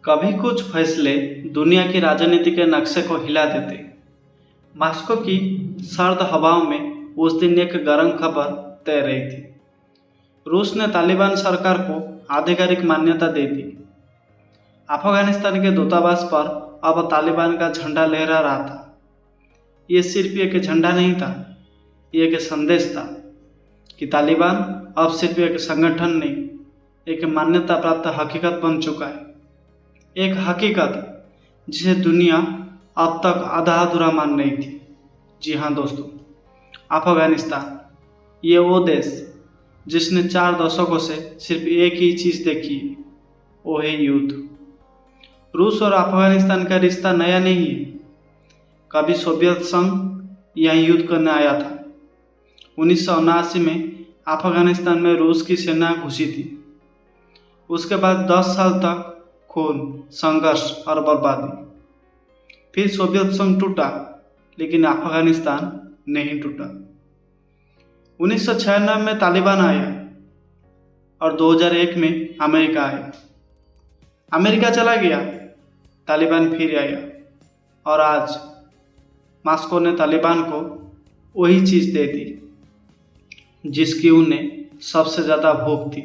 कभी कुछ फैसले दुनिया की राजनीति के नक्शे को हिला देते। मास्को की सर्द हवाओं में उस दिन एक गर्म खबर तैर रही थी। रूस ने तालिबान सरकार को आधिकारिक मान्यता दे दी। अफगानिस्तान के दूतावास पर अब तालिबान का झंडा लहरा रहा था। ये सिर्फ एक झंडा नहीं था, ये एक संदेश था कि तालिबान अब सिर्फ एक संगठन नहीं, एक मान्यता प्राप्त हकीकत बन चुका है। एक हकीकत जिसे दुनिया अब तक आधा अधूरा मान रही थी। जी हाँ दोस्तों, अफगानिस्तान, ये वो देश जिसने 4 दशकों से सिर्फ एक ही चीज़ देखी है, वो है युद्ध। रूस और अफगानिस्तान का रिश्ता नया नहीं है। कभी सोवियत संघ यहाँ युद्ध करने आया था। 1979 में अफगानिस्तान में रूस की सेना घुसी थी। उसके बाद 10 साल तक खून, संघर्ष और बर्बादी। फिर सोवियत संघ टूटा, लेकिन अफगानिस्तान नहीं टूटा। 1996 में तालिबान आया और 2001 में अमेरिका आया। अमेरिका चला गया, तालिबान फिर आया, और आज मास्को ने तालिबान को वही चीज़ दे दी जिसकी उन्हें सबसे ज़्यादा भूख थी,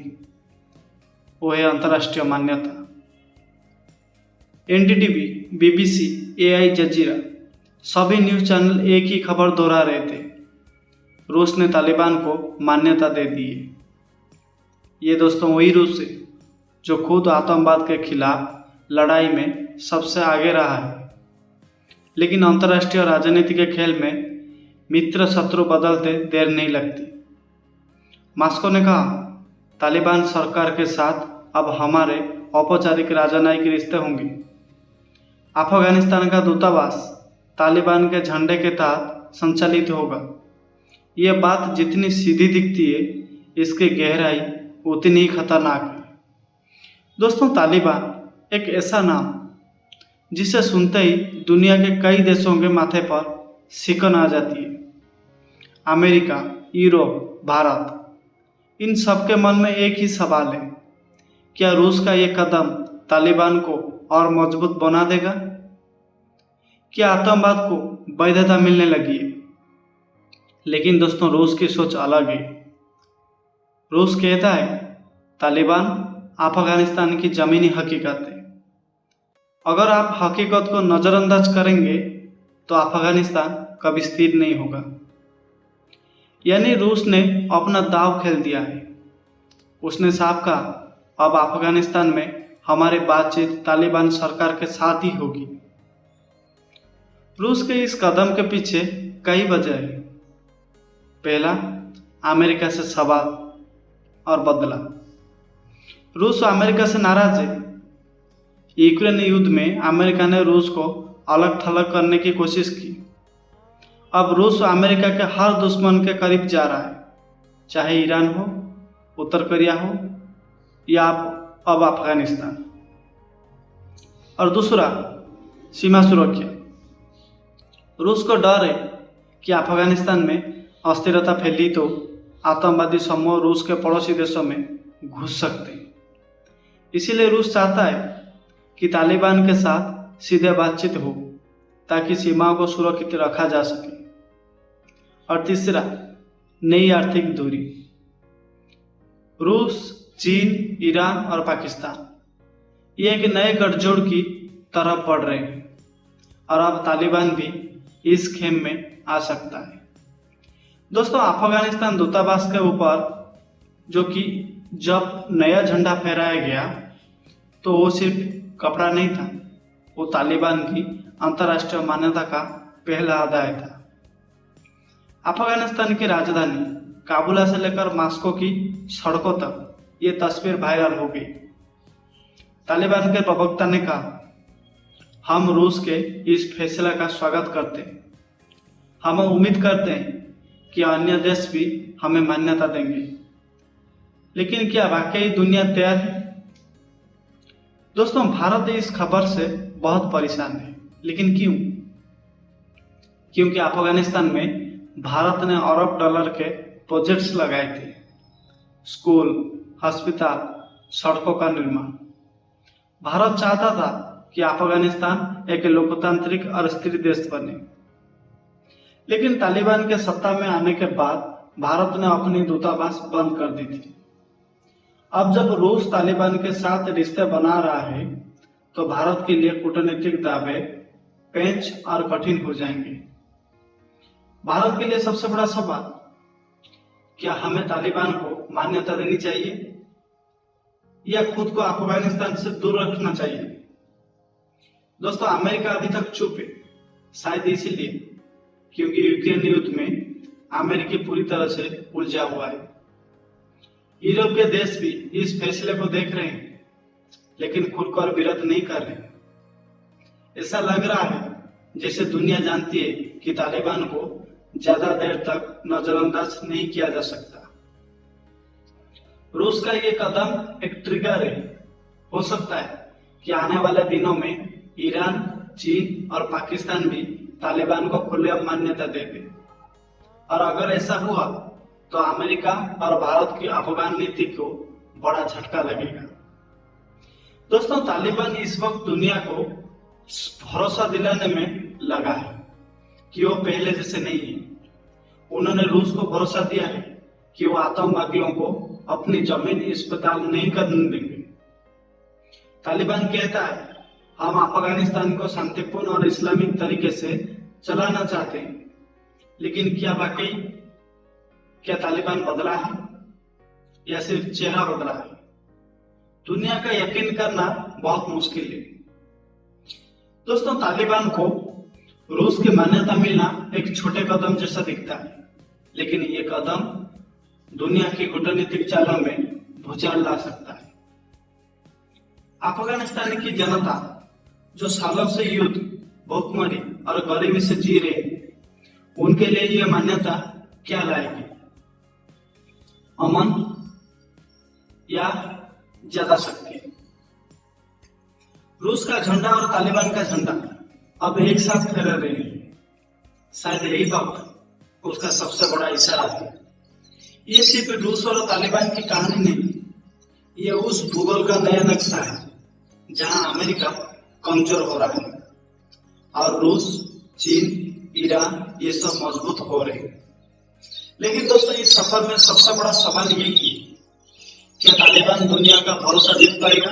वो है अंतर्राष्ट्रीय मान्यता। एनडीटीवी, बीबीसी, एआई जजीरा, सभी न्यूज़ चैनल एक ही खबर दोहरा रहे थे। रूस ने तालिबान को मान्यता दे दी है। ये दोस्तों वही रूस है जो खुद आतंकवाद के खिलाफ लड़ाई में सबसे आगे रहा है। लेकिन अंतर्राष्ट्रीय राजनीति के खेल में मित्र शत्रु बदलते देर नहीं लगती। मास्को ने कहा, तालिबान सरकार के साथ अब हमारे औपचारिक राजनयिक रिश्ते होंगे। अफगानिस्तान का दूतावास तालिबान के झंडे के तहत संचालित होगा। ये बात जितनी सीधी दिखती है, इसकी गहराई उतनी ही खतरनाक है। दोस्तों, तालिबान एक ऐसा नाम जिसे सुनते ही दुनिया के कई देशों के माथे पर सिकन आ जाती है। अमेरिका, यूरोप, भारत, इन सबके मन में एक ही सवाल है, क्या रूस का ये कदम तालिबान को और मजबूत बना देगा? क्या आतंकवाद को वैधता मिलने लगी है? लेकिन दोस्तों, रूस की सोच अलग है। रूस कहता है, तालिबान अफगानिस्तान की ज़मीनी हकीकत है। अगर आप हकीकत को नज़रअंदाज करेंगे तो अफगानिस्तान कभी स्थिर नहीं होगा। यानी रूस ने अपना दाव खेल दिया है। उसने साफ कहा, अब अफगानिस्तान में हमारी बातचीत तालिबान सरकार के साथ ही होगी। रूस के इस कदम के पीछे कई वजह है। पहला, अमेरिका से सवाल और बदला। रूस अमेरिका से नाराज है। यूक्रेन युद्ध में अमेरिका ने रूस को अलग थलग करने की कोशिश की। अब रूस अमेरिका के हर दुश्मन के करीब जा रहा है, चाहे ईरान हो, उत्तर कोरिया हो या अब अफगानिस्तान। और दूसरा, सीमा सुरक्षा। रूस को डर है कि अफगानिस्तान में अस्थिरता फैली तो आतंकवादी समूह रूस के पड़ोसी देशों में घुस सकते हैं। इसीलिए रूस चाहता है कि तालिबान के साथ सीधे बातचीत हो ताकि सीमाओं को सुरक्षित रखा जा सके। और तीसरा, नई आर्थिक दूरी। रूस, चीन, ईरान और पाकिस्तान ये एक नए गठजोड़ की तरफ बढ़ रहे हैं, और अब तालिबान भी इस खेम में आ सकता है। दोस्तों, अफगानिस्तान दूतावास के ऊपर जो कि जब नया झंडा फहराया गया तो वो सिर्फ कपड़ा नहीं था, वो तालिबान की अंतर्राष्ट्रीय मान्यता का पहला अध्याय था। अफगानिस्तान की राजधानी काबुल से लेकर मास्को की सड़कों तक ये तस्वीर वायरल हो गई। तालिबान के प्रवक्ता ने कहा, हम रूस के इस फैसले का स्वागत करते हैं। हम उम्मीद करते हैं कि अन्य देश भी हमें मान्यता देंगे। लेकिन क्या वाकई दुनिया तैयार है? दोस्तों, भारत इस खबर से बहुत परेशान है। लेकिन क्यों? क्योंकि अफगानिस्तान में भारत ने अरब डॉलर के प्रोजेक्ट्स लगाए थे। स्कूल, अस्पताल, सड़कों का निर्माण। भारत चाहता था कि अफगानिस्तान एक लोकतांत्रिक और स्थिर देश बने, लेकिन तालिबान के सत्ता में आने के बाद भारत ने अपनी दूतावास बंद कर दी थी। अब जब रूस तालिबान के साथ रिश्ते बना रहा है तो भारत के लिए कूटनीतिक दावे पेंच और कठिन हो जाएंगे। भारत के लिए सबसे बड़ा सवाल, क्या हमें तालिबान को मान्यता देनी चाहिए या खुद को अफगानिस्तान से दूर रखना चाहिए? दोस्तों, अमेरिका अभी तक चुप है, शायद इसीलिए क्योंकि यूक्रेन युद्ध में अमेरिका पूरी तरह से उलझा हुआ है। यूरोप के देश भी इस फैसले को देख रहे हैं, लेकिन खुलकर विरोध नहीं कर रहे। ऐसा लग रहा है जैसे दुनिया जानती है कि तालिबान को ज्यादा देर तक नजरअंदाज नहीं किया जा सकता। रूस का ये कदम एक ट्रिगर है। हो सकता है कि आने वाले दिनों में ईरान, चीन और पाकिस्तान भी तालिबान को खुलेआम मान्यता देंगे, और अगर ऐसा हुआ तो अमेरिका और भारत की अफगान नीति को बड़ा झटका लगेगा। दोस्तों, तालिबान इस वक्त दुनिया को भरोसा दिलाने में लगा है कि वो पहले जैसे नहीं है। उन्होंने रूस को भरोसा दिया है कि वो आतंकवादियों को अपनी जमीन इस्तेमाल नहीं करने देंगे। तालिबान कहता है, हम अफगानिस्तान को शांतिपूर्ण और इस्लामिक तरीके से चलाना चाहते हैं, लेकिन क्या तालिबान बदला है या सिर्फ चेहरा बदला है? दुनिया का यकीन करना बहुत मुश्किल है। दोस्तों, तालिबान को रूस की मान्यता मिलना एक छोटे कदम जैसा दिखता है, लेकिन ये कदम दुनिया की कूटनीतिक चालों में भूचाल ला सकता है। अफगानिस्तान की जनता जो सालों से युद्ध, भूखमरी और गरीबी से जी रहे हैं, उनके लिए यह मान्यता क्या लाएगी? अमन या ज्यादा शक्ति? रूस का झंडा और तालिबान का झंडा अब एक साथ फहरा रहे हैं। शायद यही वक्त उसका सबसे बड़ा इशारा है। ये सिर्फ रूस और तालिबान की कहानी नहीं, ये उस भूगोल का नया नक्शा है जहां अमेरिका कमजोर हो रहा है और रूस, चीन, ईरान ये सब मजबूत हो रहे हैं। लेकिन दोस्तों, इस सफर में सबसे बड़ा सवाल यही है, क्या तालिबान दुनिया का भरोसा जीत पाएगा?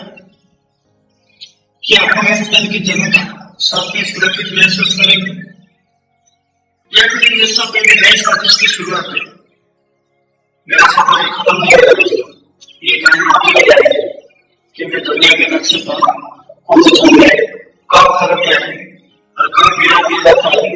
क्या अफगानिस्तान की जनता सच में सुरक्षित महसूस करेगी, या फिर ये सब एक नए साजिश की शुरुआत है? मेरा सफर एक खत्म नहीं होगा दोस्तों, ये कहानी आगे जाएगी, क्योंकि दुनिया के नक्शे पर कौन से झंडे कब खड़े हैं और कब गिरा दिया जाता है,